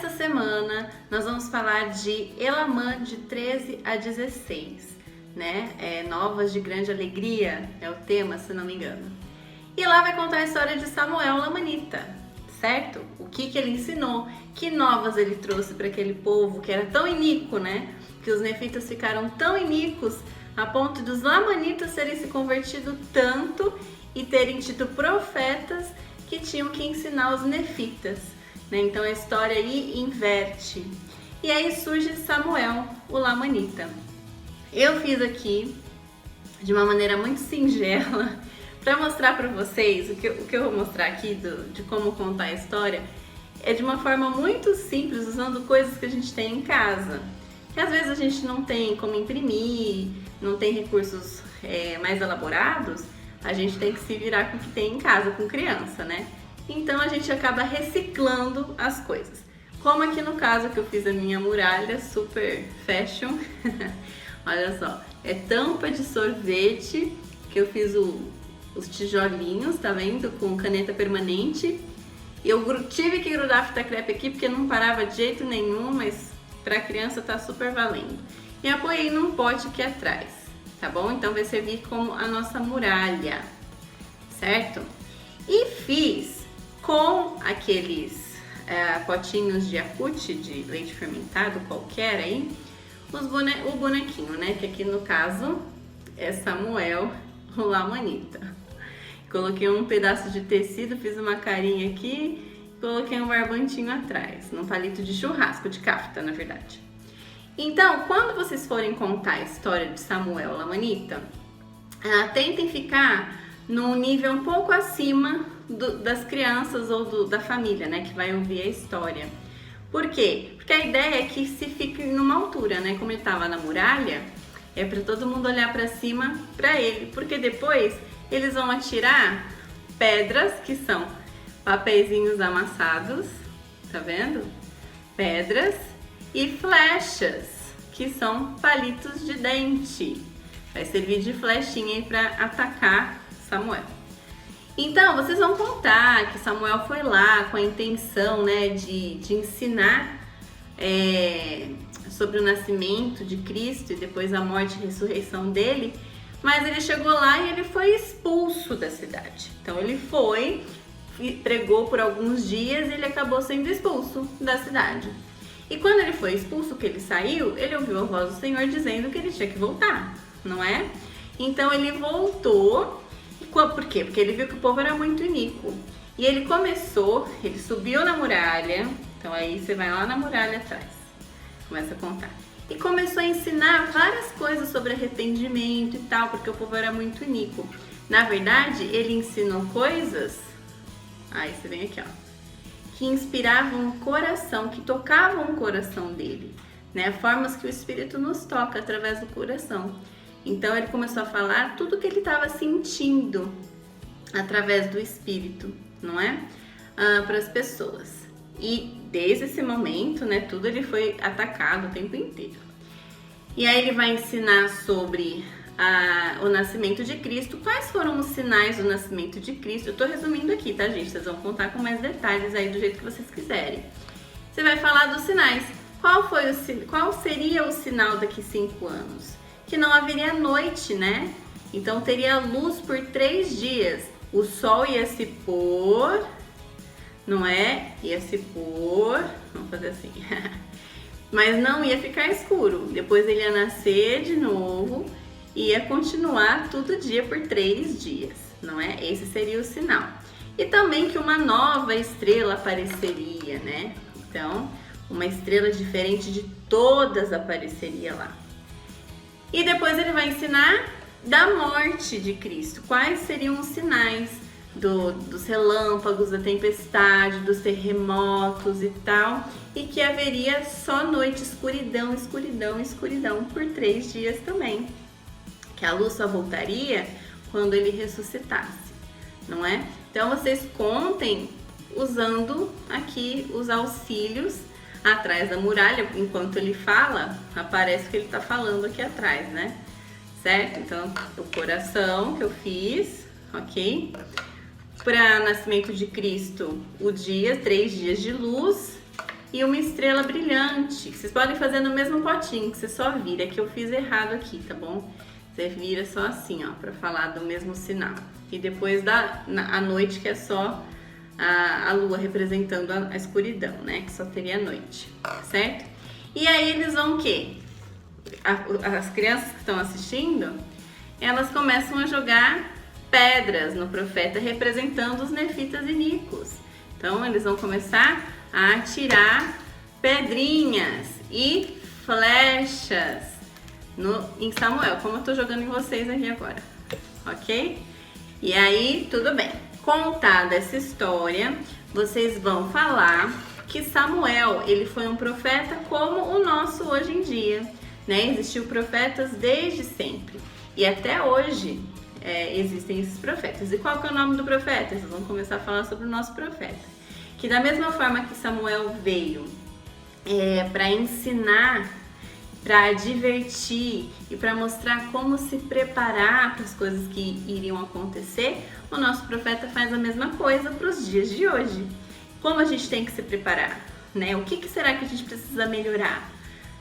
essa semana nós vamos falar de Elamã de 13 a 16, né? Novas de grande alegria é o tema, se não me engano. E lá vai contar a história de Samuel Lamanita, certo? O que ele ensinou, que novas ele trouxe para aquele povo que era tão iníquo, né? Que os nefitas ficaram tão iníquos a ponto dos lamanitas terem se convertido tanto e terem tido profetas que tinham que ensinar os nefitas, né? Então a história aí inverte. E aí surge Samuel, o lamanita. Eu fiz aqui de uma maneira muito singela para mostrar para vocês o que eu vou mostrar aqui de como contar a história é de uma forma muito simples, usando coisas que a gente tem em casa. Que às vezes a gente não tem como imprimir, não tem recursos mais elaborados, a gente tem que se virar com o que tem em casa, com criança, né? Então a gente acaba reciclando as coisas. Como aqui no caso que eu fiz a minha muralha super fashion. Olha só, é tampa de sorvete que eu fiz os tijolinhos, tá vendo? Com caneta permanente. Eu tive que grudar fita crepe aqui porque não parava de jeito nenhum, mas pra criança tá super valendo. E apoiei num pote aqui atrás, tá bom? Então vai servir como a nossa muralha, certo? E fiz com aqueles potinhos de Yakult, de leite fermentado qualquer aí, o bonequinho, né? Que aqui no caso é Samuel, o lamanita. Coloquei um pedaço de tecido, fiz uma carinha aqui, coloquei um barbantinho atrás, num palito de churrasco, de kafta, na verdade. Então, quando vocês forem contar a história de Samuel Lamanita, tentem ficar num nível um pouco acima das crianças ou da família, né, que vai ouvir a história. Por quê? Porque a ideia é que se fique numa altura, né, como ele estava na muralha, é para todo mundo olhar para cima para ele, porque depois eles vão atirar pedras, que são papeizinhos amassados, tá vendo? Pedras e flechas, que são palitos de dente. Vai servir de flechinha aí para atacar Samuel. Então, vocês vão contar que Samuel foi lá com a intenção, né, de ensinar sobre o nascimento de Cristo e depois a morte e ressurreição dele, mas ele chegou lá e ele foi expulso da cidade. Então ele pregou por alguns dias e ele acabou sendo expulso da cidade. E quando ele foi expulso, que ele saiu, ele ouviu a voz do Senhor dizendo que ele tinha que voltar, não é? Então ele voltou. Por quê? Porque ele viu que o povo era muito iníquo. E ele subiu na muralha. Então aí você vai lá na muralha atrás, começa a contar. E começou a ensinar várias coisas sobre arrependimento e tal, porque o povo era muito iníquo. Na verdade, ele ensinou coisas, aí você vem aqui, ó, que inspiravam o coração, que tocavam o coração dele, né? Formas que o Espírito nos toca através do coração. Então ele começou a falar tudo que ele estava sentindo através do Espírito, não é? Para as pessoas. E desde esse momento, né, tudo ele foi atacado o tempo inteiro. E aí ele vai ensinar sobre o nascimento de Cristo. Quais foram os sinais do nascimento de Cristo? Eu tô resumindo aqui, tá, gente? Vocês vão contar com mais detalhes aí do jeito que vocês quiserem. Você vai falar dos sinais. Qual seria o sinal daqui 5 anos? Que não haveria noite, né? Então teria luz por 3 dias. O sol ia se pôr, não é? Ia se pôr, vamos fazer assim, mas não ia ficar escuro. Depois ele ia nascer de novo e ia continuar todo dia por 3 dias, não é? Esse seria o sinal. E também que uma nova estrela apareceria, né? Então, uma estrela diferente de todas apareceria lá. E depois ele vai ensinar da morte de Cristo. Quais seriam os sinais dos relâmpagos, da tempestade, dos terremotos e tal. E que haveria só noite, escuridão, escuridão, escuridão por 3 dias também. Que a luz só voltaria quando ele ressuscitasse, não é? Então vocês contem usando aqui os auxílios atrás da muralha. Enquanto ele fala, aparece o que ele está falando aqui atrás, né? Certo? Então, o coração que eu fiz, ok? Para nascimento de Cristo, o dia, 3 dias de luz. e uma estrela brilhante. Vocês podem fazer no mesmo potinho, que você só vira, que eu fiz errado aqui, tá bom? Você vira só assim, ó, pra falar do mesmo sinal. E depois a noite, que é só a lua representando a escuridão, né? Que só teria a noite, certo? E aí eles vão o quê? As crianças que estão assistindo, elas começam a jogar pedras no profeta, representando os nefitas e nicos. Então eles vão começar a atirar pedrinhas e flechas em Samuel, como eu tô jogando em vocês aqui agora, ok? E aí, tudo bem. Contada essa história, vocês vão falar que Samuel, ele foi um profeta como o nosso hoje em dia, né? Existiu profetas desde sempre e até hoje existem esses profetas. E qual que é o nome do profeta? Vocês vão começar a falar sobre o nosso profeta. Que da mesma forma que Samuel veio para ensinar, para divertir e para mostrar como se preparar para as coisas que iriam acontecer, o nosso profeta faz a mesma coisa para os dias de hoje. Como a gente tem que se preparar, né? O que será que a gente precisa melhorar?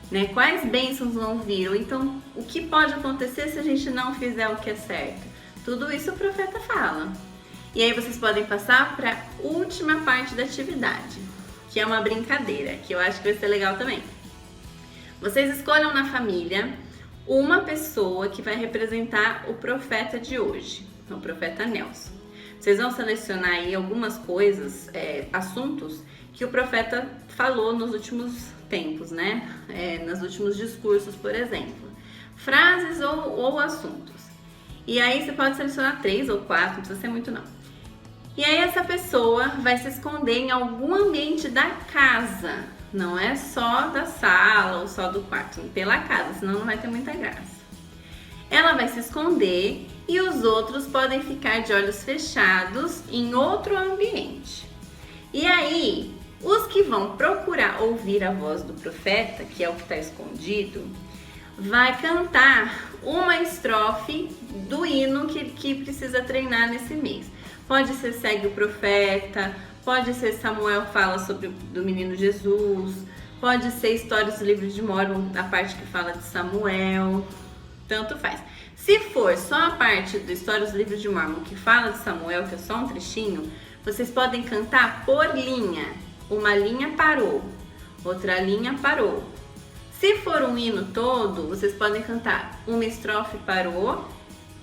Né? Quais bênçãos vão vir? Ou então, o que pode acontecer se a gente não fizer o que é certo? Tudo isso o profeta fala. E aí vocês podem passar para a última parte da atividade, que é uma brincadeira, que eu acho que vai ser legal também. Vocês escolham na família uma pessoa que vai representar o profeta de hoje, o profeta Nelson. Vocês vão selecionar aí algumas coisas, assuntos que o profeta falou nos últimos tempos, né? Nos últimos discursos, por exemplo. Frases ou assuntos. E aí você pode selecionar 3 ou 4, não precisa ser muito não. E aí essa pessoa vai se esconder em algum ambiente da casa. Não é só da sala ou só do quarto, pela casa, senão não vai ter muita graça. Ela vai se esconder e os outros podem ficar de olhos fechados em outro ambiente. E aí, os que vão procurar ouvir a voz do profeta, que é o que está escondido, vai cantar uma estrofe do hino que precisa treinar nesse mês. Pode ser Segue o Profeta, pode ser Samuel fala do menino Jesus, pode ser Histórias do Livro de Mórmon, a parte que fala de Samuel, tanto faz. Se for só a parte do Histórias do Livro de Mórmon que fala de Samuel, que é só um trechinho, vocês podem cantar por linha. Uma linha parou, outra linha parou. Se for um hino todo, vocês podem cantar uma estrofe parou,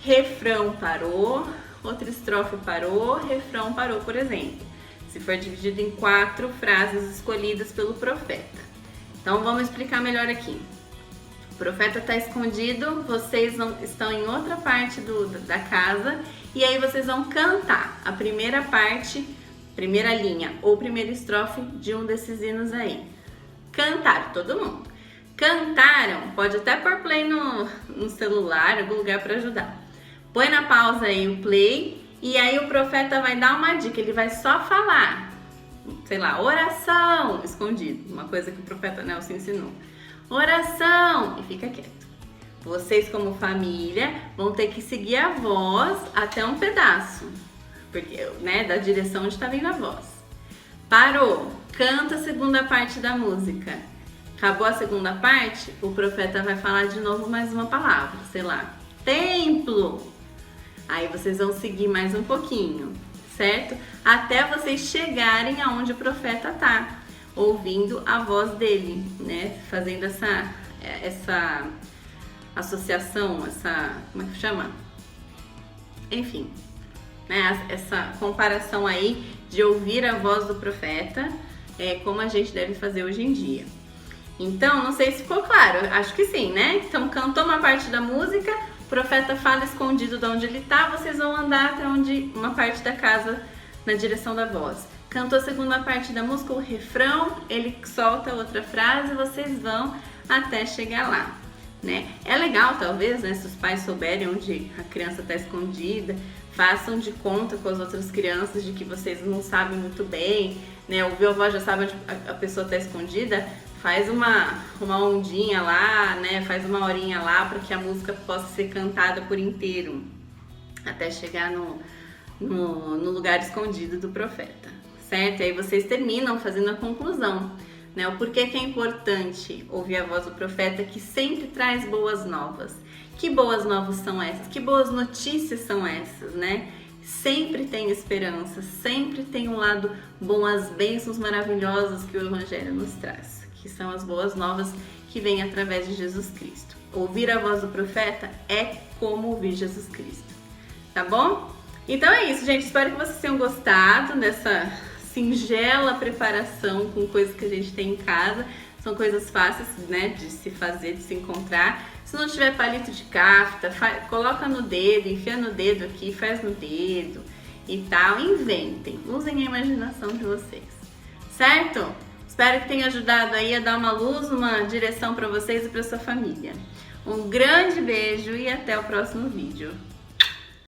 refrão parou, outra estrofe parou, refrão parou, por exemplo. Se for dividido em 4 frases escolhidas pelo profeta. Então vamos explicar melhor aqui. O profeta está escondido, vocês estão em outra parte da casa e aí vocês vão cantar a primeira parte, primeira linha ou primeira estrofe de um desses hinos aí. Cantaram, todo mundo. Cantaram, pode até pôr play no celular, algum lugar para ajudar. Põe na pausa aí o play e aí o profeta vai dar uma dica, ele vai só falar, sei lá, oração, escondido, uma coisa que o profeta Nelson ensinou. Oração, e fica quieto. Vocês como família vão ter que seguir a voz até um pedaço, porque, né, da direção onde está vindo a voz. Parou, canta a segunda parte da música. Acabou a segunda parte, o profeta vai falar de novo mais uma palavra, sei lá, templo. Aí vocês vão seguir mais um pouquinho, certo? Até vocês chegarem aonde o profeta tá, ouvindo a voz dele, né? Fazendo essa associação, como é que chama? Enfim, né? Essa comparação aí de ouvir a voz do profeta, como a gente deve fazer hoje em dia. Então, não sei se ficou claro, acho que sim, né? Então, cantou uma parte da música, o profeta fala escondido de onde ele tá, vocês vão andar até uma parte da casa na direção da voz. Cantou a segunda parte da música, o refrão, ele solta outra frase, vocês vão até chegar lá, né? É legal, talvez, né, se os pais souberem onde a criança está escondida, façam de conta com as outras crianças de que vocês não sabem muito bem, né? Ouviu a voz, já sabe onde a pessoa está escondida, faz uma ondinha lá, né? Faz uma horinha lá para que a música possa ser cantada por inteiro, até chegar no lugar escondido do profeta, certo? E aí vocês terminam fazendo a conclusão. né? O porquê que é importante ouvir a voz do profeta, que sempre traz boas novas. Que boas novas são essas? Que boas notícias são essas, né? Sempre tem esperança, sempre tem um lado bom, as bênçãos maravilhosas que o Evangelho nos traz, que são as boas novas que vêm através de Jesus Cristo. Ouvir a voz do profeta é como ouvir Jesus Cristo, tá bom? Então é isso, gente. Espero que vocês tenham gostado dessa singela preparação com coisas que a gente tem em casa. São coisas fáceis, né, de se fazer, de se encontrar. Se não tiver palito de cafta, coloca no dedo, enfia no dedo aqui, faz no dedo e tal. Inventem, usem a imaginação de vocês, certo? Espero que tenha ajudado aí a dar uma luz, uma direção para vocês e para sua família. Um grande beijo e até o próximo vídeo.